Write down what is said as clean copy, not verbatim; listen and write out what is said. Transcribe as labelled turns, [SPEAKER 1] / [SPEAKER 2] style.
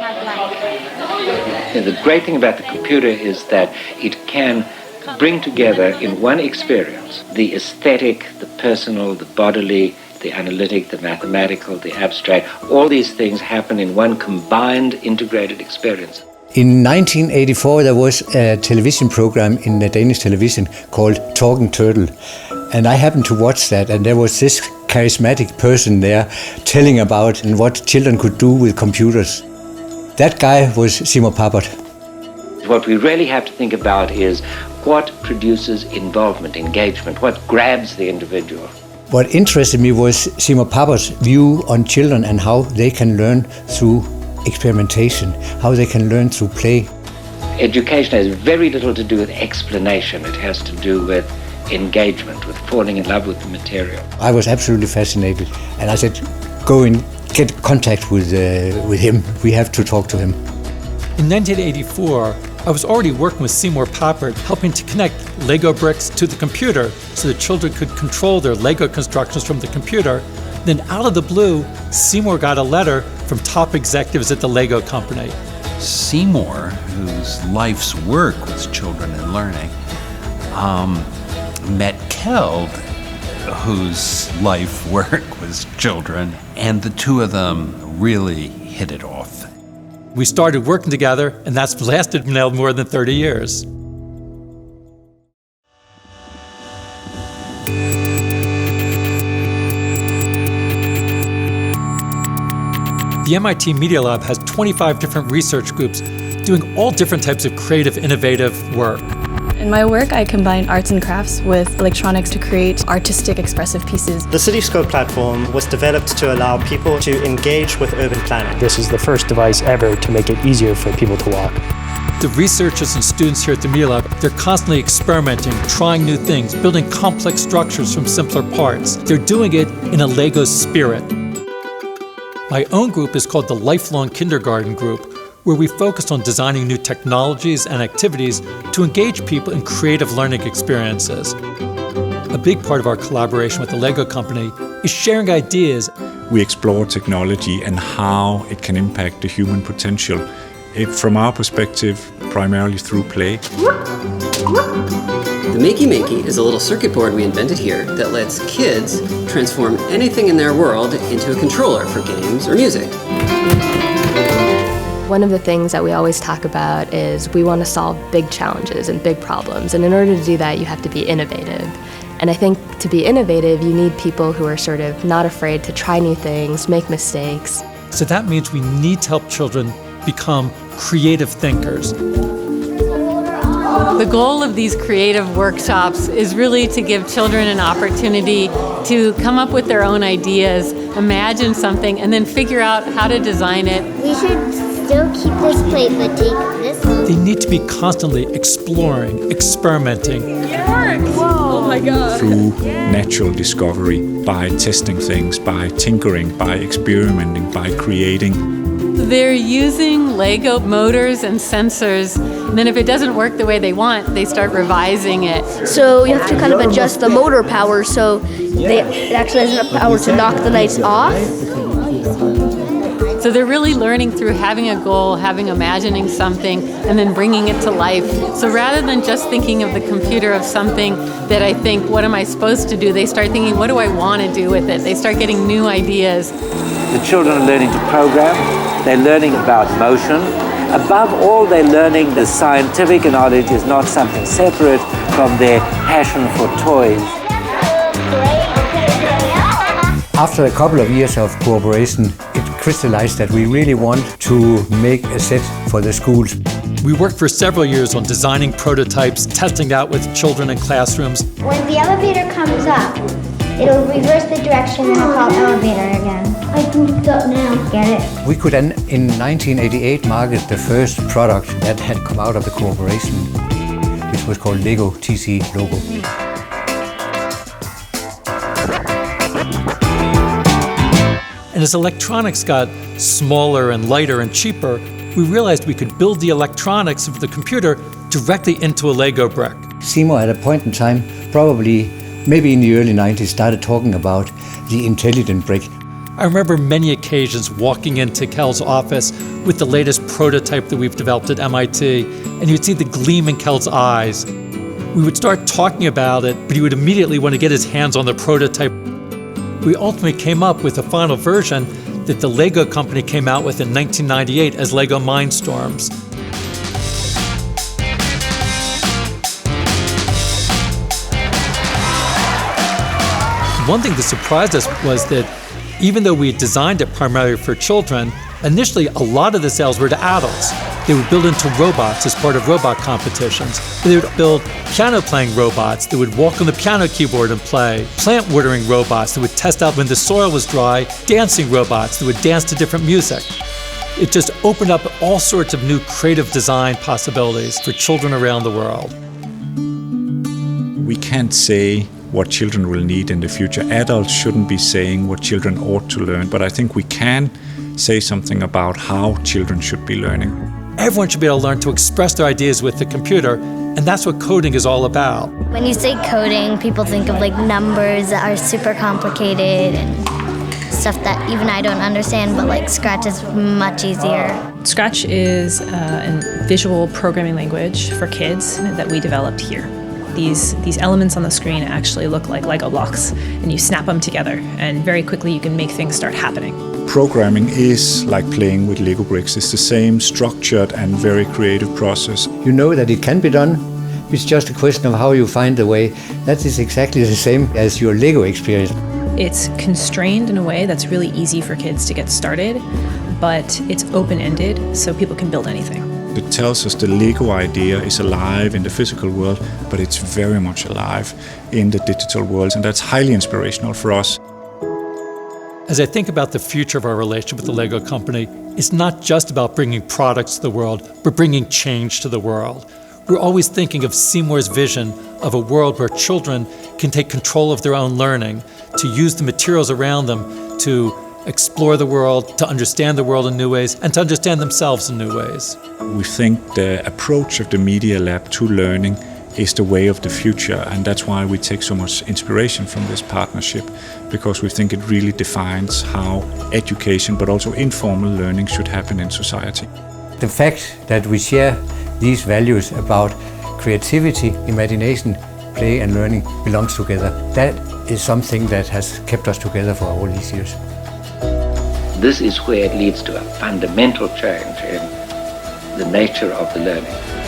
[SPEAKER 1] The great thing about the computer is that it can bring together in one experience the aesthetic, the personal, the bodily, the analytic, the mathematical, the abstract. All these things happen in one combined, integrated experience.
[SPEAKER 2] In 1984, there was a television program in the Danish television called Talking Turtle. And I happened to watch that, and there was this charismatic person there telling about what children could do with computers. That guy was Simon Papert.
[SPEAKER 1] What we really have to think about is what produces involvement, engagement, what grabs the individual.
[SPEAKER 2] What interested me was Simon Papert's view on children and how they can learn through experimentation, how they can learn through play.
[SPEAKER 1] Education has very little to do with explanation. It has to do with engagement, with falling in love with the material.
[SPEAKER 2] I was absolutely fascinated, and I said, go and get contact with him. We have to talk to him.
[SPEAKER 3] In 1984, I was already working with Seymour Papert, helping to connect Lego bricks to the computer so that children could control their Lego constructions from the computer. Then out of the blue, Seymour got a letter from top executives at the Lego company.
[SPEAKER 4] Seymour, whose life's work was children and learning, met Keld, whose life work was children, and the two of them really hit it off.
[SPEAKER 3] We started working together, and that's lasted now more than 30 years. The MIT Media Lab has 25 different research groups doing all different types of creative, innovative work.
[SPEAKER 5] In my work, I combine arts and crafts with electronics to create artistic, expressive pieces.
[SPEAKER 6] The Cityscope platform was developed to allow people to engage with urban planning.
[SPEAKER 7] This is the first device ever to make it easier for people to walk.
[SPEAKER 3] The researchers and students here at the Media Lab, they're constantly experimenting, trying new things, building complex structures from simpler parts. They're doing it in a Lego spirit. My own group is called the Lifelong Kindergarten Group, where we focus on designing new technologies and activities to engage people in creative learning experiences. A big part of our collaboration with the Lego company is sharing ideas.
[SPEAKER 8] We explore technology and how it can impact the human potential. From our perspective, primarily through play.
[SPEAKER 9] The Makey Makey is a little circuit board we invented here that lets kids transform anything in their world into a controller for games or music.
[SPEAKER 5] One of the things that we always talk about is we want to solve big challenges and big problems, and in order to do that, you have to be innovative. And I think to be innovative, you need people who are sort of not afraid to try new things, make mistakes.
[SPEAKER 3] So that means we need to help children become creative thinkers.
[SPEAKER 10] The goal of these creative workshops is really to give children an opportunity to come up with their own ideas, imagine something, and then figure out how to design it.
[SPEAKER 11] We should still keep this plate, but take this one.
[SPEAKER 3] They need to be constantly exploring, experimenting.
[SPEAKER 10] It works! Whoa, oh my God.
[SPEAKER 8] Through natural discovery, by testing things, by tinkering, by experimenting, by creating.
[SPEAKER 10] They're using Lego motors and sensors, and then if it doesn't work the way they want, they start revising it.
[SPEAKER 12] So you have to kind of adjust the motor power so it actually has enough power to knock the lights off.
[SPEAKER 10] So they're really learning through having a goal, imagining something, and then bringing it to life. So rather than just thinking of the computer of something that I think, what am I supposed to do? They start thinking, what do I want to do with it? They start getting new ideas.
[SPEAKER 1] The children are learning to program, they're learning about motion. Above all, they're learning the scientific knowledge is not something separate from their passion for toys.
[SPEAKER 2] After a couple of years of cooperation, it crystallized that we really want to make a set for the schools.
[SPEAKER 3] We worked for several years on designing prototypes, testing out with children in classrooms.
[SPEAKER 11] When the elevator comes up, it'll reverse the direction and it'll call elevator again. I can look up now. Get it?
[SPEAKER 2] We could then, in 1988, market the first product that had come out of the cooperation, which was called Lego TC Logo.
[SPEAKER 3] And as electronics got smaller and lighter and cheaper, we realized we could build the electronics of the computer directly into a Lego brick.
[SPEAKER 2] Seymour, at a point in time, probably maybe in the early 90s, started talking about the intelligent brick.
[SPEAKER 3] I remember many occasions walking into Kel's office with the latest prototype that we've developed at MIT, and you'd see the gleam in Kel's eyes. We would start talking about it, but he would immediately want to get his hands on the prototype. We ultimately came up with a final version that the Lego company came out with in 1998 as Lego Mindstorms. One thing that surprised us was that even though we had designed it primarily for children, initially a lot of the sales were to adults. They would build into robots as part of robot competitions. They would build piano-playing robots that would walk on the piano keyboard and play, plant-watering robots that would test out when the soil was dry, dancing robots that would dance to different music. It just opened up all sorts of new creative design possibilities for children around the world.
[SPEAKER 8] We can't say what children will need in the future. Adults shouldn't be saying what children ought to learn, but I think we can say something about how children should be learning.
[SPEAKER 3] Everyone should be able to learn to express their ideas with the computer, and that's what coding is all about.
[SPEAKER 11] When you say coding, people think of like numbers that are super complicated and stuff that even I don't understand, but like Scratch is much easier.
[SPEAKER 13] Scratch is a visual programming language for kids that we developed here. These elements on the screen actually look like Lego blocks, and you snap them together, and very quickly you can make things start happening.
[SPEAKER 8] Programming is like playing with Lego bricks. It's the same structured and very creative process.
[SPEAKER 2] You know that it can be done. It's just a question of how you find the way. That is exactly the same as your Lego experience.
[SPEAKER 13] It's constrained in a way that's really easy for kids to get started, but it's open-ended, so people can build anything.
[SPEAKER 8] It tells us the Lego idea is alive in the physical world, but it's very much alive in the digital world, and that's highly inspirational for us.
[SPEAKER 3] As I think about the future of our relationship with the Lego company, it's not just about bringing products to the world, but bringing change to the world. We're always thinking of Seymour's vision of a world where children can take control of their own learning, to use the materials around them to explore the world, to understand the world in new ways, and to understand themselves in new ways.
[SPEAKER 8] We think the approach of the Media Lab to learning is the way of the future, and that's why we take so much inspiration from this partnership, because we think it really defines how education, but also informal learning, should happen in society.
[SPEAKER 2] The fact that we share these values about creativity, imagination, play and learning belongs together. That is something that has kept us together for all these years.
[SPEAKER 1] This is where it leads to a fundamental change in the nature of the learning.